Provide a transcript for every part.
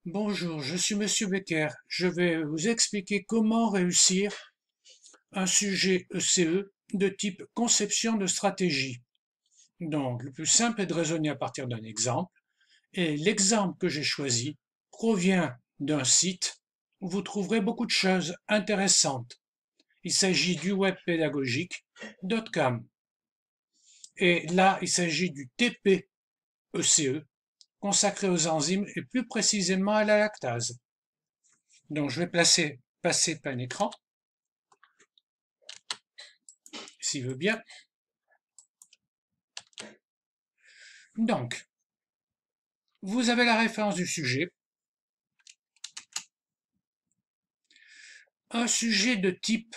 Bonjour, je suis Monsieur Becker. Je vais vous expliquer comment réussir un sujet ECE de type conception de stratégie. Donc, le plus simple est de raisonner à partir d'un exemple. Et l'exemple que j'ai choisi provient d'un site où vous trouverez beaucoup de choses intéressantes. Il s'agit du web pédagogique.com. Et là, il s'agit du TP-ECE consacré aux enzymes et plus précisément à la lactase. Donc, je vais passer plein écran, s'il veut bien. Donc, vous avez la référence du sujet. Un sujet de type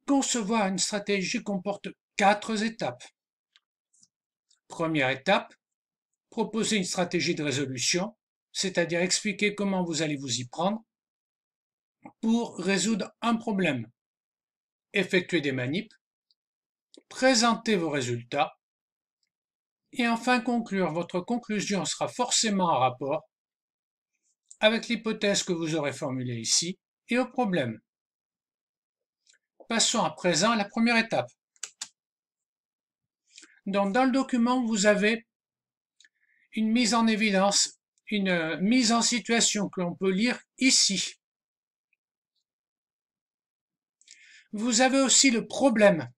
concevoir une stratégie comporte 4 étapes. Première étape, proposer une stratégie de résolution, c'est-à-dire expliquer comment vous allez vous y prendre pour résoudre un problème. Effectuer des manips, présenter vos résultats et enfin conclure. Votre conclusion sera forcément en rapport avec l'hypothèse que vous aurez formulée ici et au problème. Passons à présent à la première étape. Donc, dans le document, vous avez une mise en évidence, une mise en situation que l'on peut lire ici. Vous avez aussi le problème.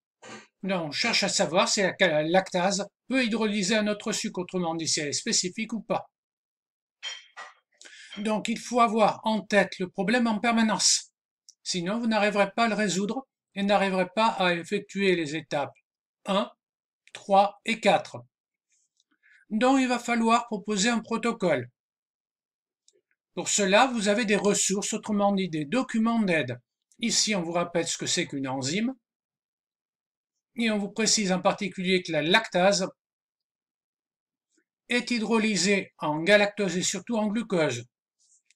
Donc, on cherche à savoir si la lactase peut hydrolyser un autre sucre, autrement dit si elle est spécifique ou pas. Donc, il faut avoir en tête le problème en permanence. Sinon, vous n'arriverez pas à le résoudre et n'arriverez pas à effectuer les étapes 1, 3 et 4. Donc, il va falloir proposer un protocole. Pour cela, vous avez des ressources, autrement dit des documents d'aide. Ici, on vous rappelle ce que c'est qu'une enzyme. Et on vous précise en particulier que la lactase est hydrolysée en galactose et surtout en glucose.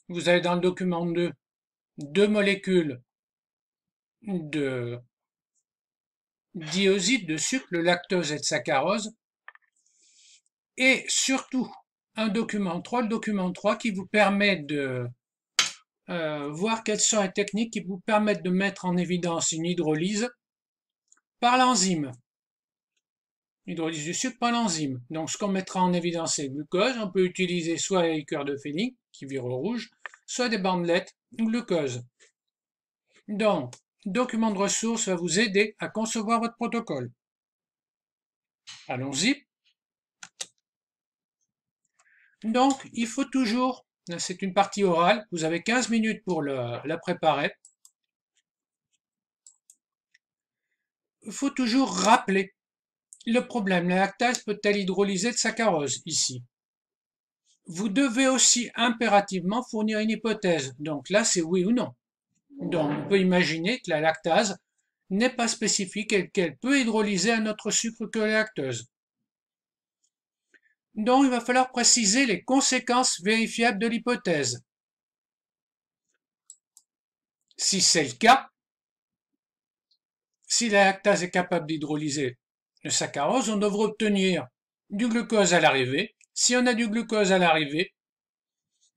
Vous avez dans le document 2 molécules de dioside de sucre, le lactose et le saccharose. Et surtout, un document 3, le document 3 qui vous permet de voir quelles sont les techniques qui vous permettent de mettre en évidence une hydrolyse par l'enzyme. Hydrolyse du sucre par l'enzyme. Donc ce qu'on mettra en évidence c'est le glucose. On peut utiliser soit les liqueurs de Fehling qui virent au rouge, soit des bandelettes glucose. Donc, document de ressources va vous aider à concevoir votre protocole. Allons-y. Donc, il faut toujours, c'est une partie orale, vous avez 15 minutes pour la préparer. Il faut toujours rappeler le problème. La lactase peut-elle hydrolyser le saccharose ici? Vous devez aussi impérativement fournir une hypothèse. Donc là, c'est oui ou non. Donc, on peut imaginer que la lactase n'est pas spécifique et qu'elle peut hydrolyser un autre sucre que la lactose. Donc, il va falloir préciser les conséquences vérifiables de l'hypothèse. Si c'est le cas, si la lactase est capable d'hydrolyser le saccharose, on devrait obtenir du glucose à l'arrivée. Si on a du glucose à l'arrivée,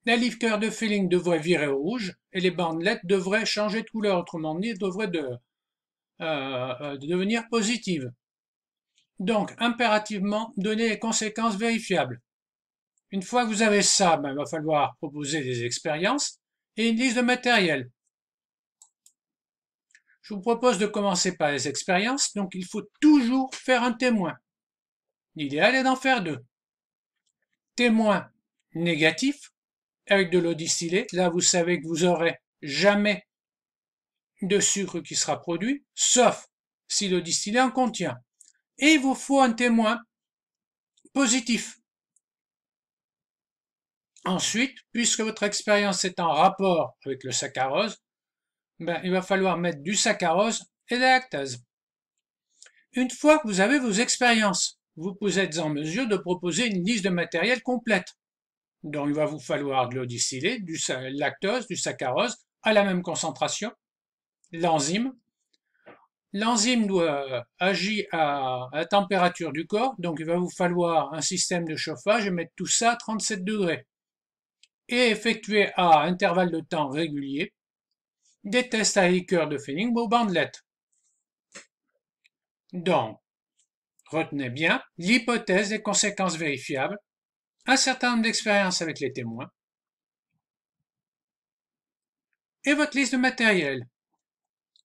la liqueur de Fehling devrait virer au rouge et les bandelettes devraient changer de couleur, autrement dit, devraient devenir positives. Donc, impérativement, donner les conséquences vérifiables. Une fois que vous avez ça, il va falloir proposer des expériences et une liste de matériel. Je vous propose de commencer par les expériences, donc il faut toujours faire un témoin. L'idéal est d'en faire 2. Témoin négatif, avec de l'eau distillée, là vous savez que vous aurez jamais de sucre qui sera produit, sauf si l'eau distillée en contient. Et il vous faut un témoin positif. Ensuite, puisque votre expérience est en rapport avec le saccharose, il va falloir mettre du saccharose et de la lactase. Une fois que vous avez vos expériences, vous êtes en mesure de proposer une liste de matériel complète. Donc il va vous falloir de l'eau distillée, du lactose, du saccharose à la même concentration, l'enzyme. L'enzyme agit à la température du corps, donc il va vous falloir un système de chauffage et mettre tout ça à 37 degrés. et effectuer à intervalles de temps réguliers des tests à Likert de Fehling ou bandelettes. Donc, retenez bien l'hypothèse des conséquences vérifiables, un certain nombre d'expériences avec les témoins, et votre liste de matériel.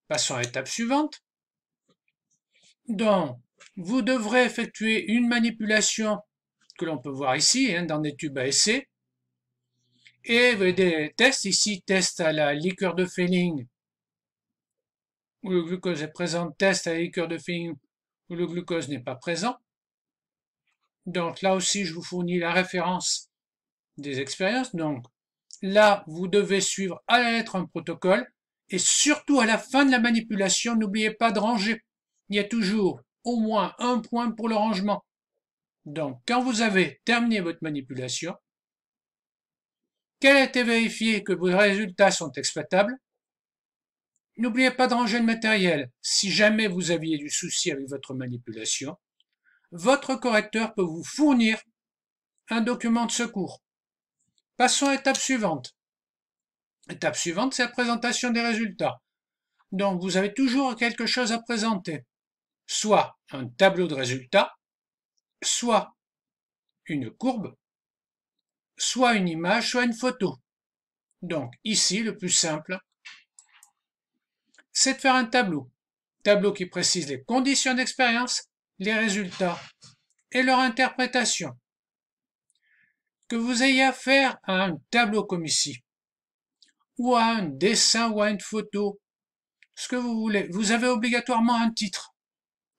Passons à l'étape suivante. Donc, vous devrez effectuer une manipulation que l'on peut voir ici, dans des tubes à essai, et des tests, ici, test à la liqueur de Fehling, où le glucose est présent, test à la liqueur de Fehling, où le glucose n'est pas présent. Donc là aussi, je vous fournis la référence des expériences. Donc là, vous devez suivre à la lettre un protocole, et surtout à la fin de la manipulation, n'oubliez pas de ranger. Il y a toujours au moins un point pour le rangement. Donc, quand vous avez terminé votre manipulation, qu'elle a été vérifiée que vos résultats sont exploitables, n'oubliez pas de ranger le matériel. Si jamais vous aviez du souci avec votre manipulation, votre correcteur peut vous fournir un document de secours. Passons à l'étape suivante. L'étape suivante, c'est la présentation des résultats. Donc, vous avez toujours quelque chose à présenter. Soit un tableau de résultats, soit une courbe, soit une image, soit une photo. Donc, ici, le plus simple, c'est de faire un tableau. Tableau qui précise les conditions d'expérience, les résultats et leur interprétation. Que vous ayez affaire à un tableau comme ici, ou à un dessin ou à une photo, ce que vous voulez, vous avez obligatoirement un titre.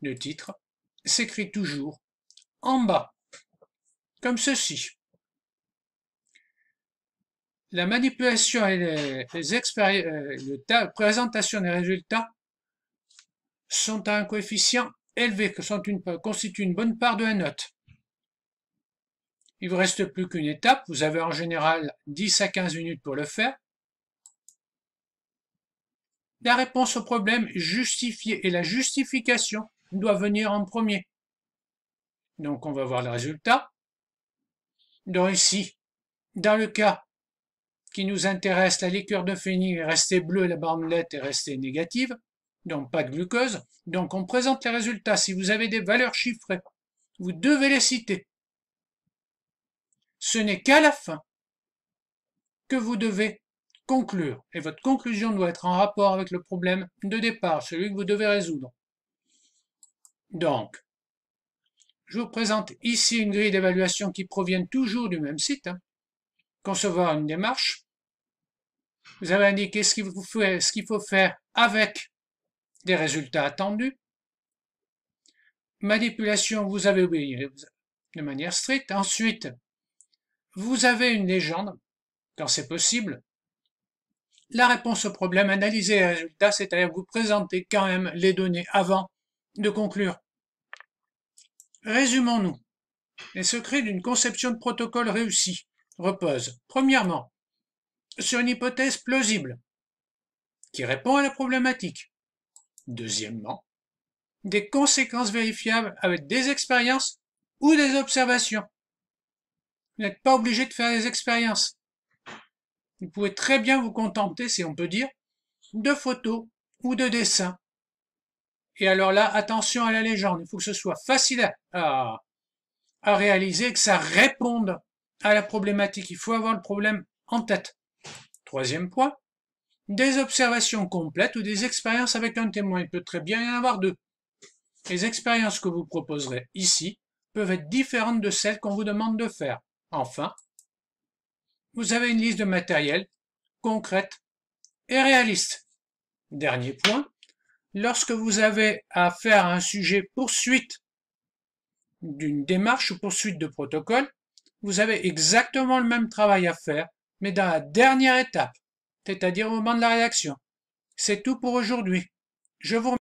Le titre s'écrit toujours en bas, comme ceci. La manipulation et la présentation des résultats sont à un coefficient élevé, constituent une bonne part de la note. Il ne vous reste plus qu'une étape, vous avez en général 10 à 15 minutes pour le faire. La réponse au problème justifié et la justification doivent venir en premier. Donc on va voir le résultat. Donc ici, dans le cas qui nous intéresse, la liqueur de Fehling est restée bleue, la bandelette est restée négative, donc pas de glucose. Donc on présente les résultats. Si vous avez des valeurs chiffrées, vous devez les citer. Ce n'est qu'à la fin que vous devez conclure. Et votre conclusion doit être en rapport avec le problème de départ, celui que vous devez résoudre. Donc, je vous présente ici une grille d'évaluation qui provient toujours du même site. Concevoir une démarche. Vous avez indiqué ce qu'il faut faire avec des résultats attendus. Manipulation, vous avez obéi de manière stricte. Ensuite, vous avez une légende, quand c'est possible. La réponse au problème, analyser les résultats, c'est-à-dire vous présenter quand même les données avant de conclure. Résumons-nous. Les secrets d'une conception de protocole réussie reposent, premièrement, sur une hypothèse plausible qui répond à la problématique. Deuxièmement, des conséquences vérifiables avec des expériences ou des observations. Vous n'êtes pas obligé de faire des expériences. Vous pouvez très bien vous contenter, si on peut dire, de photos ou de dessins. Et alors là, attention à la légende. Il faut que ce soit facile à réaliser, que ça réponde à la problématique. Il faut avoir le problème en tête. Troisième point, des observations complètes ou des expériences avec un témoin. Il peut très bien y en avoir deux. Les expériences que vous proposerez ici peuvent être différentes de celles qu'on vous demande de faire. Enfin, vous avez une liste de matériel concrète et réaliste. Dernier point, lorsque vous avez affaire à un sujet poursuite d'une démarche ou poursuite de protocole, vous avez exactement le même travail à faire, mais dans la dernière étape, c'est-à-dire au moment de la rédaction. C'est tout pour aujourd'hui. Je vous remercie.